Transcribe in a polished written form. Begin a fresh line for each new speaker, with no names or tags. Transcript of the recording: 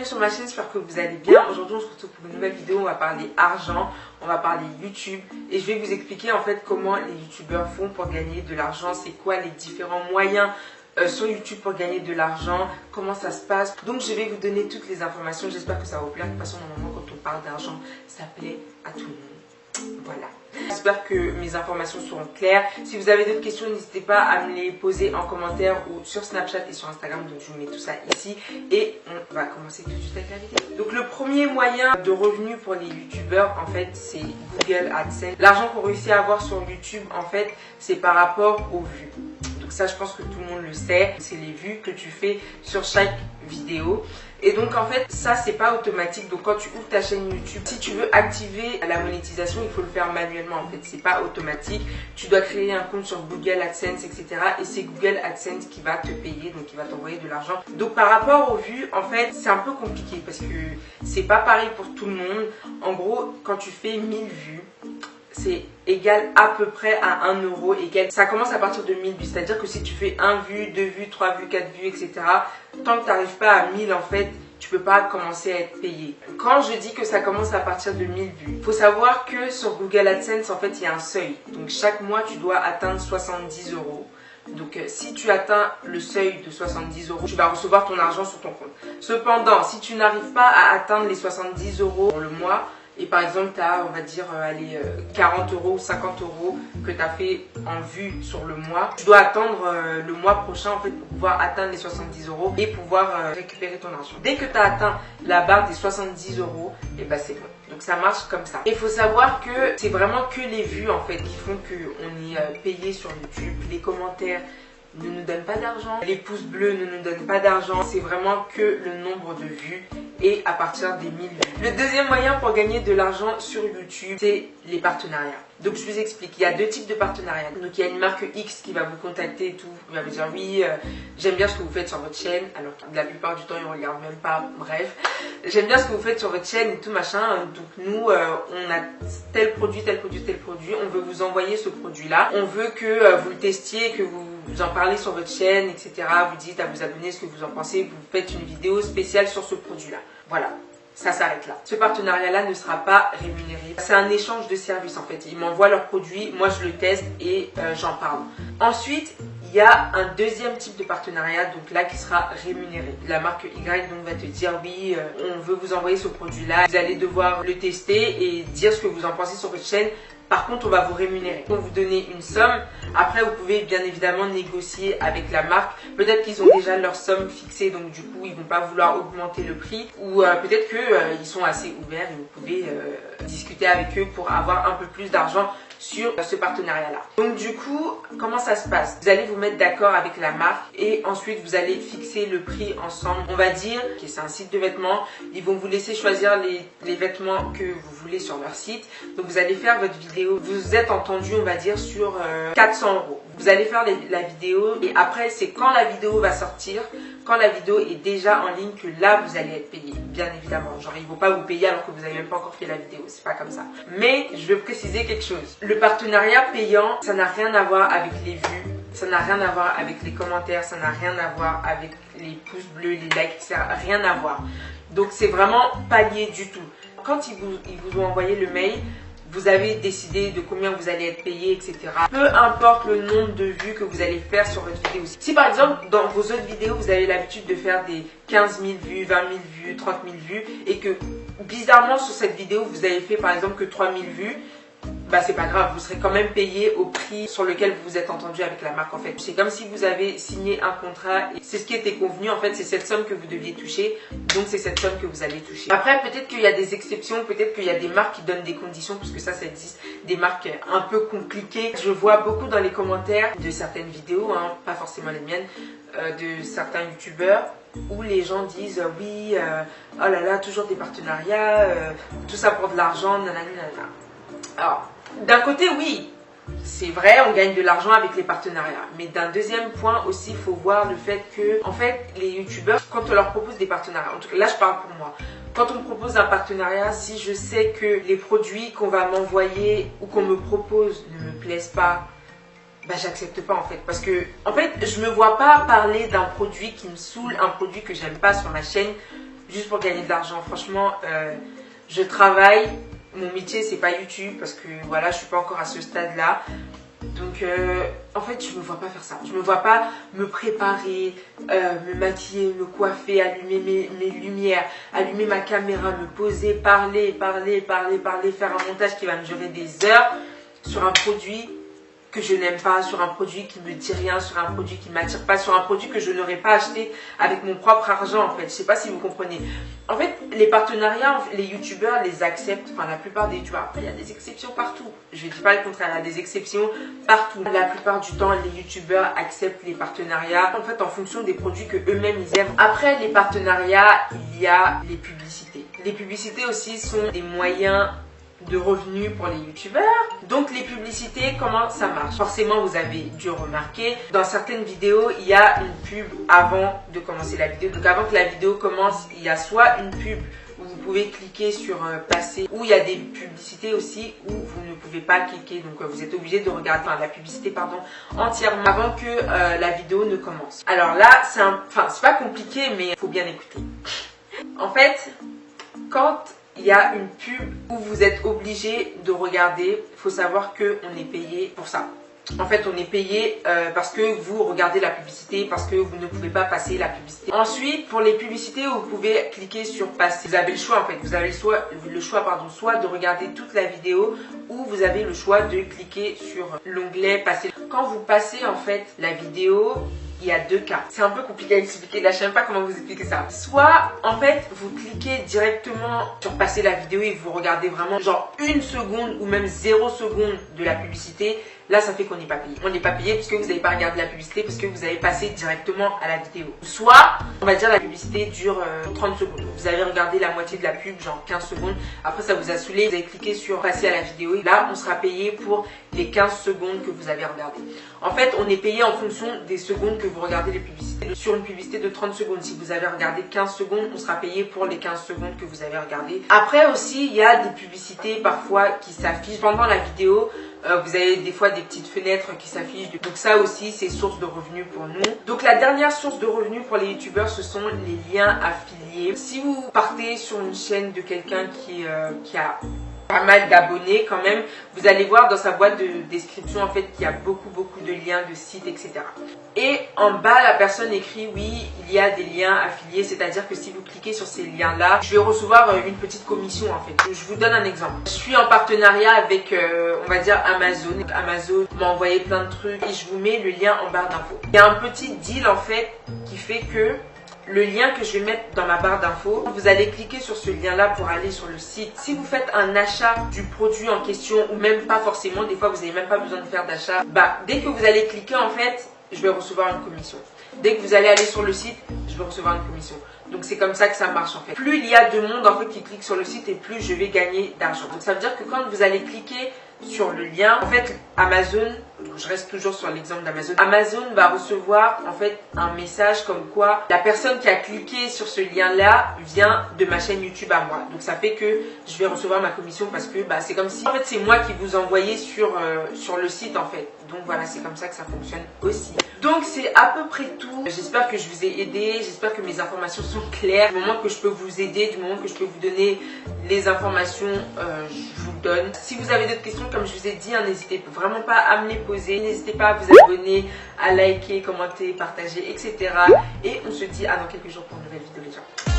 bienvenue sur ma chaîne, j'espère que vous allez bien. Aujourd'hui on se retrouve pour une nouvelle vidéo, on va parler argent, on va parler YouTube et je vais vous expliquer en fait comment les youtubeurs font pour gagner de l'argent, c'est quoi les différents moyens sur YouTube pour gagner de l'argent, comment ça se passe. Donc je vais vous donner toutes les informations, j'espère que ça va vous plaire. De toute façon normalement quand on parle d'argent, ça plaît à tout le monde. Voilà. J'espère que mes informations seront claires. Si vous avez d'autres questions, n'hésitez pas à me les poser en commentaire ou sur Snapchat et sur Instagram. Donc je vous mets tout ça ici et on va commencer tout de suite avec la vidéo. Donc le premier moyen de revenu pour les youtubeurs en fait c'est Google AdSense. L'argent qu'on réussit à avoir sur YouTube en fait c'est par rapport aux vues. Donc ça je pense que tout le monde le sait, c'est les vues que tu fais sur chaque vidéo. Et donc en fait ça c'est pas automatique, donc quand tu ouvres ta chaîne YouTube, si tu veux activer la monétisation il faut le faire manuellement en fait, c'est pas automatique, tu dois créer un compte sur Google AdSense etc. et c'est Google AdSense qui va te payer, donc qui va t'envoyer de l'argent. Donc par rapport aux vues en fait c'est un peu compliqué parce que c'est pas pareil pour tout le monde. En gros quand tu fais 1000 vues c'est égal à peu près à 1 euro, égal. Ça commence à partir de 1000 vues, c'est-à-dire que si tu fais 1 vue, 2 vues, 3 vues, 4 vues, etc. Tant que tu n'arrives pas à 1000 en fait, tu peux pas commencer à être payé. Quand je dis que ça commence à partir de 1000 vues, il faut savoir que sur Google AdSense en fait il y a un seuil. Donc chaque mois tu dois atteindre 70 euros. Donc si tu atteins le seuil de 70 euros, tu vas recevoir ton argent sur ton compte. Cependant, si tu n'arrives pas à atteindre les 70 euros dans le mois, et par exemple, tu as, on va dire, 40 euros ou 50 euros que tu as fait en vue sur le mois. Tu dois attendre le mois prochain en fait, pour pouvoir atteindre les 70 euros et pouvoir récupérer ton argent. Dès que tu as atteint la barre des 70 euros, et ben c'est bon. Donc ça marche comme ça. Il faut savoir que c'est vraiment que les vues en fait qui font qu'on est payé sur YouTube. Les commentaires ne nous donnent pas d'argent, les pouces bleus ne nous donnent pas d'argent, c'est vraiment que le nombre de vues et à partir des 1000 vues. Le deuxième moyen pour gagner de l'argent sur YouTube, c'est les partenariats. Donc je vous explique, il y a deux types de partenariats. Donc il y a une marque X qui va vous contacter et tout, qui va vous dire oui, j'aime bien ce que vous faites sur votre chaîne, alors que la plupart du temps ils ne regardent même pas, bref. J'aime bien ce que vous faites sur votre chaîne et tout machin, donc nous on a tel produit, on veut vous envoyer ce produit là, on veut que vous le testiez, que vous en parlez sur votre chaîne, etc. Vous dites à vos abonnés ce que vous en pensez, vous faites une vidéo spéciale sur ce produit là. Voilà. Ça s'arrête là. Ce partenariat-là ne sera pas rémunéré. C'est un échange de services en fait. Ils m'envoient leurs produits, moi je le teste et j'en parle. Ensuite, il y a un deuxième type de partenariat, donc là qui sera rémunéré. La marque Y donc va te dire oui, on veut vous envoyer ce produit-là. Vous allez devoir le tester et dire ce que vous en pensez sur votre chaîne. Par contre, on va vous rémunérer. On va vous donner une somme. Après, vous pouvez bien évidemment négocier avec la marque. Peut-être qu'ils ont déjà leur somme fixée, donc du coup, ils vont pas vouloir augmenter le prix. Ou peut-être qu'ils sont assez ouverts et vous pouvez discuter avec eux pour avoir un peu plus d'argent sur ce partenariat-là. Donc du coup, comment ça se passe? Vous allez vous mettre d'accord avec la marque et ensuite vous allez fixer le prix ensemble. On va dire que c'est un site de vêtements. Ils vont vous laisser choisir les vêtements que vous voulez sur leur site. Donc vous allez faire votre vidéo. Vous êtes entendu, on va dire, sur 400 euros. Vous allez faire la vidéo et après c'est quand la vidéo va sortir, quand la vidéo est déjà en ligne que là vous allez être payé, bien évidemment. Genre ils ne vont pas vous payer alors que vous n'avez même pas encore fait la vidéo, c'est pas comme ça. Mais je veux préciser quelque chose. Le partenariat payant, ça n'a rien à voir avec les vues, ça n'a rien à voir avec les commentaires, ça n'a rien à voir avec les pouces bleus, les likes, ça n'a rien à voir. Donc c'est vraiment pas lié du tout. Quand ils vous ont envoyé le mail, vous avez décidé de combien vous allez être payé, etc. Peu importe le nombre de vues que vous allez faire sur votre vidéo. Si par exemple, dans vos autres vidéos, vous avez l'habitude de faire des 15 000 vues, 20 000 vues, 30 000 vues, et que bizarrement sur cette vidéo, vous avez fait par exemple que 3 000 vues, bah c'est pas grave, vous serez quand même payé au prix sur lequel vous vous êtes entendu avec la marque en fait. C'est comme si vous avez signé un contrat et c'est ce qui était convenu en fait, c'est cette somme que vous deviez toucher, donc c'est cette somme que vous allez toucher. Après peut-être qu'il y a des exceptions, peut-être qu'il y a des marques qui donnent des conditions, parce que ça existe, des marques un peu compliquées. Je vois beaucoup dans les commentaires de certaines vidéos, hein, pas forcément les miennes, de certains youtubeurs où les gens disent oui, oh là là, toujours des partenariats, tout ça pour de l'argent, nanana. Alors, d'un côté, oui, c'est vrai, on gagne de l'argent avec les partenariats. Mais d'un deuxième point aussi, il faut voir le fait que, en fait, les youtubeurs, quand on leur propose des partenariats, en tout cas, là je parle pour moi, quand on me propose un partenariat, si je sais que les produits qu'on va m'envoyer ou qu'on me propose ne me plaisent pas, bah j'accepte pas en fait. Parce que, en fait, je me vois pas parler d'un produit qui me saoule, un produit que j'aime pas sur ma chaîne, juste pour gagner de l'argent. Franchement, je travaille, mon métier c'est pas YouTube parce que voilà, je suis pas encore à ce stade-là. Donc en fait je me vois pas faire ça, je me vois pas me préparer, me maquiller, me coiffer, allumer mes lumières, allumer ma caméra, me poser, parler, faire un montage qui va me durer des heures sur un produit que je n'aime pas, sur un produit qui me dit rien, sur un produit qui ne m'attire pas, sur un produit que je n'aurais pas acheté avec mon propre argent en fait. Je sais pas si vous comprenez. En fait, les partenariats, les youtubeurs les acceptent, enfin la plupart des youtubeurs. Après, il y a des exceptions partout. Je ne dis pas le contraire, il y a des exceptions partout. La plupart du temps, les youtubeurs acceptent les partenariats en fait en fonction des produits que eux-mêmes ils aiment. Après les partenariats, il y a les publicités. Les publicités aussi sont des moyens de revenus pour les youtubeurs. Donc les publicités, comment ça marche? Forcément vous avez dû remarquer, dans certaines vidéos il y a une pub avant de commencer la vidéo. Donc avant que la vidéo commence, il y a soit une pub où vous pouvez cliquer sur passer, ou il y a des publicités aussi où vous ne pouvez pas cliquer, donc vous êtes obligé de regarder la publicité entièrement avant que la vidéo ne commence. Alors là c'est pas compliqué, mais il faut bien écouter. En fait, quand il y a une pub où vous êtes obligé de regarder, il faut savoir qu'on est payé pour ça. En fait, on est payé parce que vous regardez la publicité, parce que vous ne pouvez pas passer la publicité. Ensuite, pour les publicités, vous pouvez cliquer sur passer. Vous avez le choix en fait, vous avez le choix soit de regarder toute la vidéo ou vous avez le choix de cliquer sur l'onglet passer. Quand vous passez en fait la vidéo, il y a deux cas. C'est un peu compliqué à expliquer, là je sais même pas comment vous expliquer ça. Soit en fait vous cliquez directement sur passer la vidéo et vous regardez vraiment genre 1 seconde ou même 0 seconde de la publicité. Là ça fait qu'on n'est pas payé. On n'est pas payé puisque vous n'avez pas regardé la publicité, parce que vous avez passé directement à la vidéo. Soit on va dire la publicité dure 30 secondes. Vous avez regardé la moitié de la pub, genre 15 secondes. Après ça vous a saoulé, vous avez cliqué sur passer à la vidéo. Et là on sera payé pour les 15 secondes que vous avez regardé. En fait on est payé en fonction des secondes que vous regardez les publicités. Sur une publicité de 30 secondes, si vous avez regardé 15 secondes, on sera payé pour les 15 secondes que vous avez regardé. Après aussi, il y a des publicités parfois qui s'affichent pendant la vidéo. Vous avez des fois des petites fenêtres qui s'affichent. Donc ça aussi, c'est source de revenus pour nous. Donc la dernière source de revenus pour les youtubeurs, ce sont les liens affiliés. Si vous partez sur une chaîne de quelqu'un qui a pas mal d'abonnés quand même, vous allez voir dans sa boîte de description en fait qu'il y a beaucoup de liens de sites, etc. Et en bas la personne écrit oui, il y a des liens affiliés, c'est-à-dire que si vous cliquez sur ces liens là, je vais recevoir une petite commission en fait. Je vous donne un exemple. Je suis en partenariat avec on va dire Amazon. Amazon m'a envoyé plein de trucs et je vous mets le lien en barre d'infos. Il y a un petit deal en fait qui fait que le lien que je vais mettre dans ma barre d'infos, vous allez cliquer sur ce lien là pour aller sur le site. Si vous faites un achat du produit en question, ou même pas forcément, des fois vous n'avez même pas besoin de faire d'achat, dès que vous allez cliquer en fait, je vais recevoir une commission. Dès que vous allez aller sur le site, je vais recevoir une commission. Donc c'est comme ça que ça marche en fait. Plus il y a de monde en fait qui clique sur le site et plus je vais gagner d'argent. Donc ça veut dire que quand vous allez cliquer sur le lien, en fait Amazon, je reste toujours sur l'exemple d'Amazon, Amazon va recevoir en fait un message comme quoi la personne qui a cliqué sur ce lien là vient de ma chaîne YouTube à moi. Donc ça fait que je vais recevoir ma commission parce que c'est comme si en fait c'est moi qui vous envoyez sur le site en fait. Donc voilà, c'est comme ça que ça fonctionne aussi. Donc c'est à peu près tout. J'espère que je vous ai aidé, j'espère que mes informations sont claires. Du moment que je peux vous aider, du moment que je peux vous donner les informations, je vous donne. Si vous avez d'autres questions, comme je vous ai dit, n'hésitez vraiment pas à me les poser. N'hésitez pas à vous abonner, à liker, commenter, partager, etc. Et on se dit à dans quelques jours pour une nouvelle vidéo les gens.